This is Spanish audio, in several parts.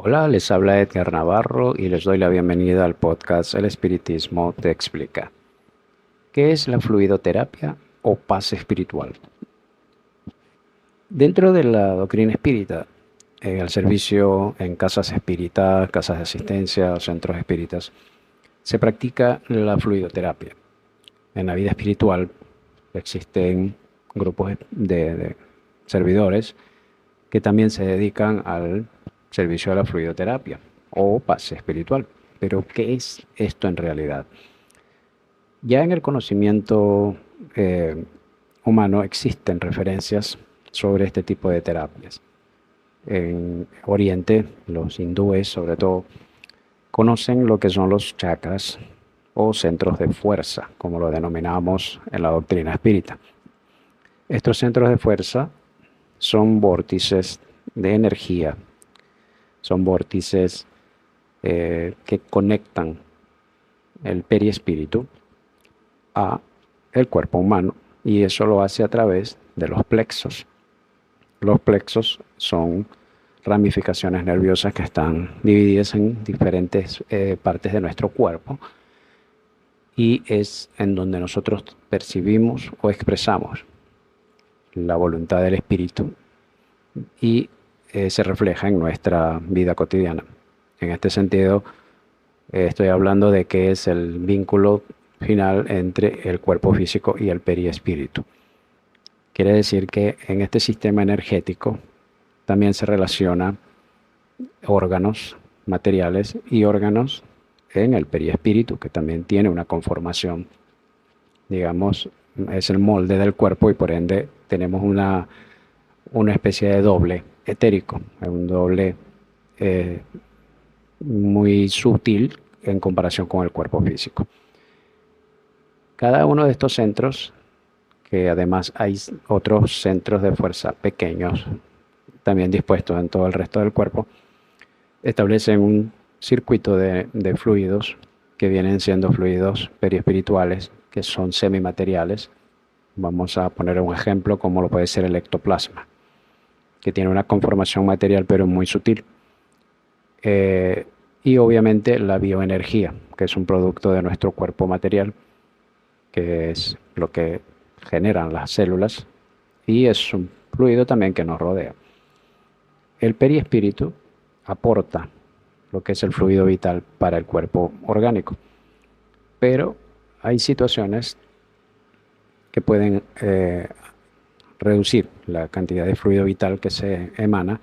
Hola, les habla Edgar Navarro y les doy la bienvenida al podcast El Espiritismo te explica. ¿Qué es la fluidoterapia o paz espiritual? Dentro de la doctrina espírita, en el servicio en casas espíritas, casas de asistencia o centros espíritas, se practica la fluidoterapia. En la vida espiritual existen grupos de servidores que también se dedican al servicio de la fluidoterapia o paz espiritual. Pero, ¿qué es esto en realidad? Ya en el conocimiento humano existen referencias sobre este tipo de terapias. En Oriente, los hindúes sobre todo, conocen lo que son los chakras o centros de fuerza, como lo denominamos en la doctrina espírita. Estos centros de fuerza son vórtices de energía, son vórtices que conectan el perispíritu a el cuerpo humano y eso lo hace a través de los plexos. Los plexos son ramificaciones nerviosas que están divididas en diferentes partes de nuestro cuerpo y es en donde nosotros percibimos o expresamos la voluntad del espíritu y se refleja en nuestra vida cotidiana. En este sentido, estoy hablando de que es el vínculo final entre el cuerpo físico y el periespíritu. Quiere decir que en este sistema energético también se relaciona órganos materiales y órganos en el periespíritu, que también tiene una conformación, digamos, es el molde del cuerpo y por ende tenemos una especie de doble etérico, un doble eh, muy sutil en comparación con el cuerpo físico. Cada uno de estos centros, que además hay otros centros de fuerza pequeños, también dispuestos en todo el resto del cuerpo, establecen un circuito de fluidos que vienen siendo fluidos periespirituales, que son semimateriales. Vamos a poner un ejemplo como lo puede ser el ectoplasma, que tiene una conformación material pero muy sutil. Y obviamente la bioenergía, que es un producto de nuestro cuerpo material, que es lo que generan las células, y es un fluido también que nos rodea. El perispíritu aporta lo que es el fluido vital para el cuerpo orgánico, pero hay situaciones que pueden reducir la cantidad de fluido vital que se emana,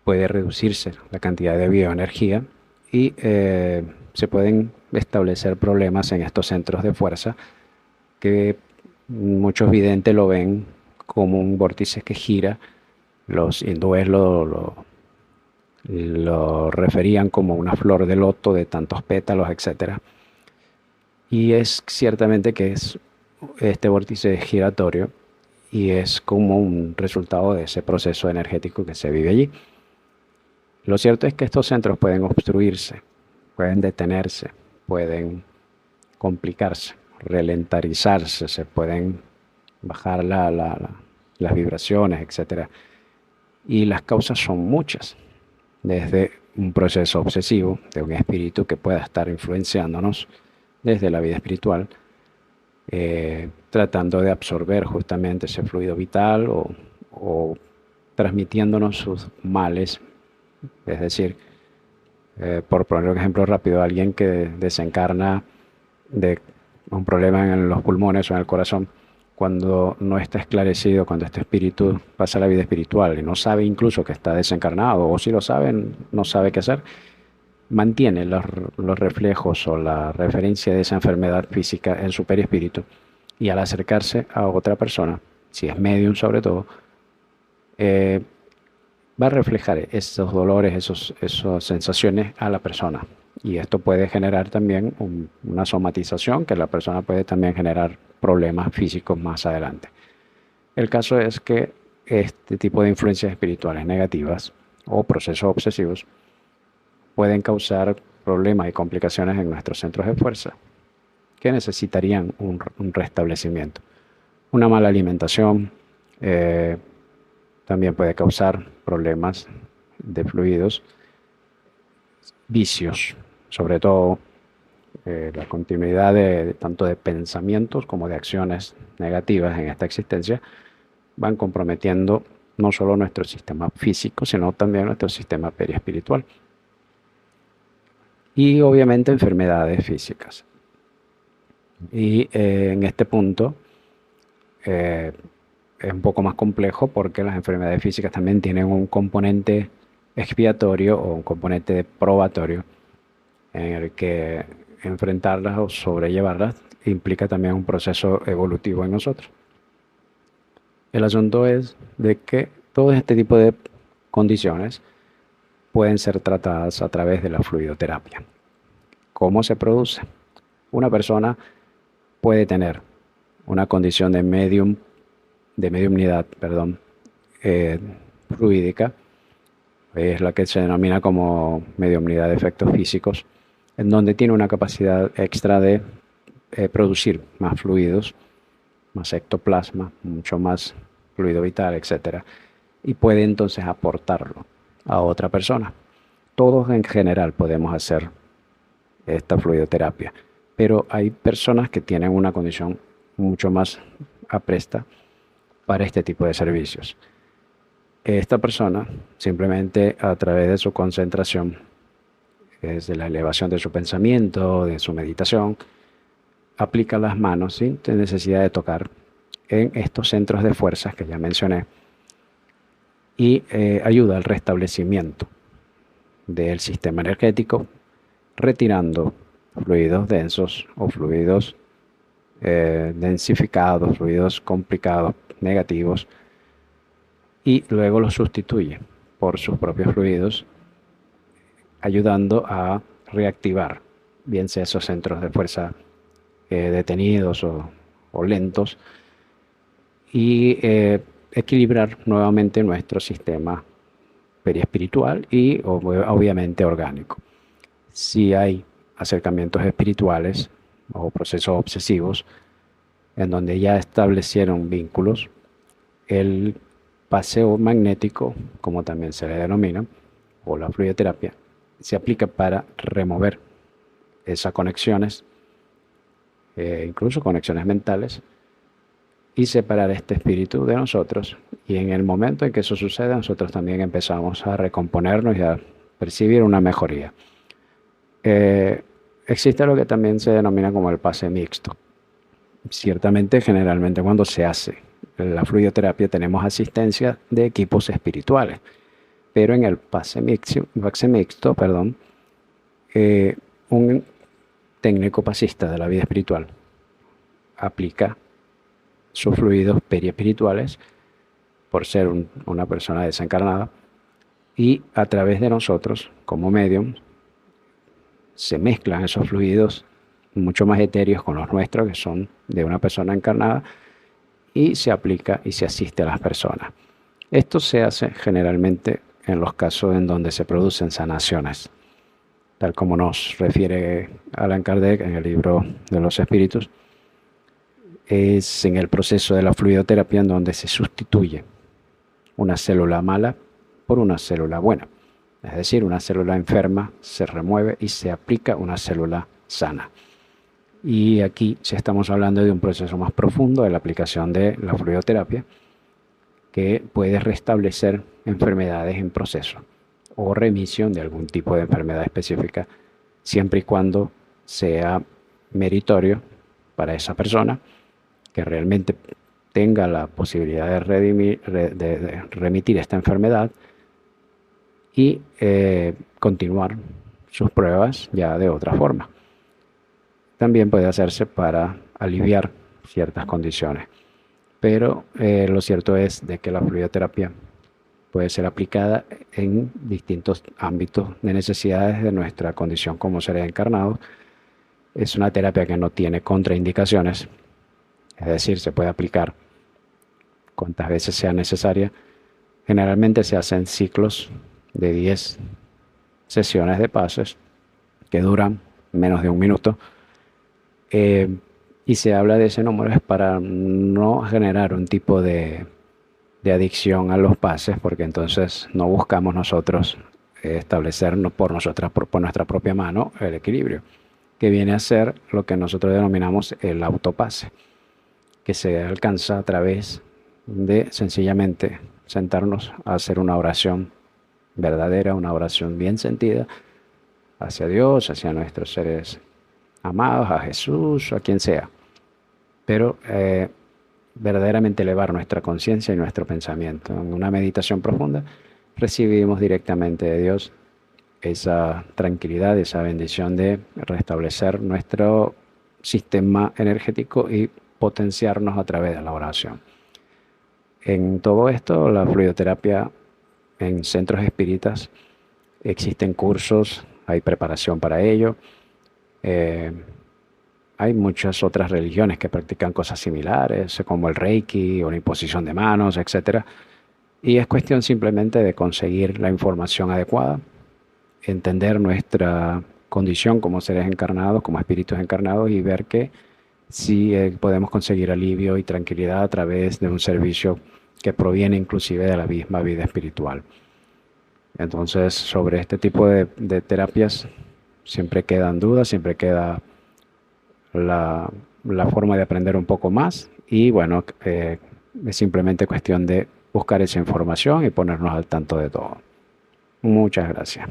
puede reducirse la cantidad de bioenergía y se pueden establecer problemas en estos centros de fuerza que muchos videntes lo ven como un vórtice que gira. Los hindúes lo referían como una flor de loto de tantos pétalos, etcétera. Y es ciertamente que es este vórtice giratorio y es como un resultado de ese proceso energético que se vive allí. Lo cierto es que estos centros pueden obstruirse, pueden detenerse, pueden complicarse, ralentizarse, se pueden bajar las vibraciones, etcétera. Y las causas son muchas, desde un proceso obsesivo de un espíritu que pueda estar influenciándonos desde la vida espiritual, tratando de absorber justamente ese fluido vital o transmitiéndonos sus males. Es decir, por poner un ejemplo rápido, alguien que desencarna de un problema en los pulmones o en el corazón, cuando no está esclarecido, cuando este espíritu pasa a la vida espiritual y no sabe incluso que está desencarnado, o si lo saben, no sabe qué hacer, mantiene los reflejos o la referencia de esa enfermedad física en su perispíritu y al acercarse a otra persona, si es medium sobre todo, eh, va a reflejar esos dolores, esas sensaciones a la persona. Y esto puede generar también una somatización que la persona puede también generar problemas físicos más adelante. El caso es que este tipo de influencias espirituales negativas o procesos obsesivos pueden causar problemas y complicaciones en nuestros centros de fuerza que necesitarían un restablecimiento. Una mala alimentación también puede causar problemas de fluidos vicios, sobre todo la continuidad de tanto de pensamientos como de acciones negativas en esta existencia, van comprometiendo no solo nuestro sistema físico, sino también nuestro sistema periespiritual. Y obviamente enfermedades físicas. Y en este punto es un poco más complejo porque las enfermedades físicas también tienen un componente expiatorio o un componente probatorio en el que enfrentarlas o sobrellevarlas implica también un proceso evolutivo en nosotros. El asunto es de que todo este tipo de condiciones pueden ser tratadas a través de la fluidoterapia. ¿Cómo se produce? Una persona puede tener una condición de mediumnidad, fluídica, es la que se denomina como mediumnidad de efectos físicos, en donde tiene una capacidad extra de producir más fluidos, más ectoplasma, mucho más fluido vital, etcétera, y puede entonces aportarlo a otra persona. Todos en general podemos hacer esta fluidoterapia, pero hay personas que tienen una condición mucho más apresta para este tipo de servicios. Esta persona simplemente a través de su concentración, desde la elevación de su pensamiento, de su meditación, aplica las manos sin necesidad de tocar en estos centros de fuerzas que ya mencioné y ayuda al restablecimiento del sistema energético, retirando fluidos densos o fluidos densificados, fluidos complicados, negativos, y luego los sustituye por sus propios fluidos, ayudando a reactivar, bien sea esos centros de fuerza detenidos o lentos, y equilibrar nuevamente nuestro sistema periespiritual y obviamente orgánico. Si hay acercamientos espirituales o procesos obsesivos en donde ya establecieron vínculos, el paseo magnético, como también se le denomina, o la fluidoterapia, se aplica para remover esas conexiones, incluso conexiones mentales, y separar este espíritu de nosotros. Y en el momento en que eso sucede, nosotros también empezamos a recomponernos y a percibir una mejoría. Existe lo que también se denomina como el pase mixto. Ciertamente, generalmente cuando se hace la fluidoterapia tenemos asistencia de equipos espirituales, pero en el pase mixto, un técnico pasista de la vida espiritual aplica sus fluidos periespirituales por ser una persona desencarnada, y a través de nosotros como medium se mezclan esos fluidos mucho más etéreos con los nuestros, que son de una persona encarnada, y se aplica y se asiste a las personas. Esto se hace generalmente en los casos en donde se producen sanaciones, tal como nos refiere Allan Kardec en el libro de los espíritus. Es en el proceso de la fluidoterapia en donde se sustituye una célula mala por una célula buena. Es decir, una célula enferma se remueve y se aplica una célula sana. Y aquí sí estamos hablando de un proceso más profundo de la aplicación de la fluidoterapia, que puede restablecer enfermedades en proceso o remisión de algún tipo de enfermedad específica, siempre y cuando sea meritorio para esa persona, que realmente tenga la posibilidad de remitir esta enfermedad y continuar sus pruebas ya de otra forma. También puede hacerse para aliviar ciertas condiciones, pero lo cierto es de que la fluidoterapia puede ser aplicada en distintos ámbitos de necesidades de nuestra condición como seres encarnados. Es una terapia que no tiene contraindicaciones, es decir, se puede aplicar cuantas veces sea necesaria. Generalmente se hacen ciclos de 10 sesiones de pases que duran menos de un minuto, y se habla de ese número es para no generar un tipo de adicción a los pases, porque entonces no buscamos nosotros establecernos por nuestra propia mano el equilibrio, que viene a ser lo que nosotros denominamos el autopase, que se alcanza a través de sencillamente sentarnos a hacer una oración verdadera, una oración bien sentida hacia Dios, hacia nuestros seres amados, a Jesús, a quien sea. Pero verdaderamente elevar nuestra conciencia y nuestro pensamiento. En una meditación profunda recibimos directamente de Dios esa tranquilidad, esa bendición de restablecer nuestro sistema energético y potenciarnos a través de la oración. En todo esto, la fluidoterapia en centros espíritas, existen cursos, hay preparación para ello. Hay muchas otras religiones que practican cosas similares, como el Reiki o la imposición de manos, etc. Y es cuestión simplemente de conseguir la información adecuada, entender nuestra condición como seres encarnados, como espíritus encarnados, y ver que sí podemos conseguir alivio y tranquilidad a través de un servicio que proviene inclusive de la misma vida espiritual. Entonces, sobre este tipo de terapias siempre quedan dudas, siempre queda la forma de aprender un poco más, y bueno, es simplemente cuestión de buscar esa información y ponernos al tanto de todo. Muchas gracias.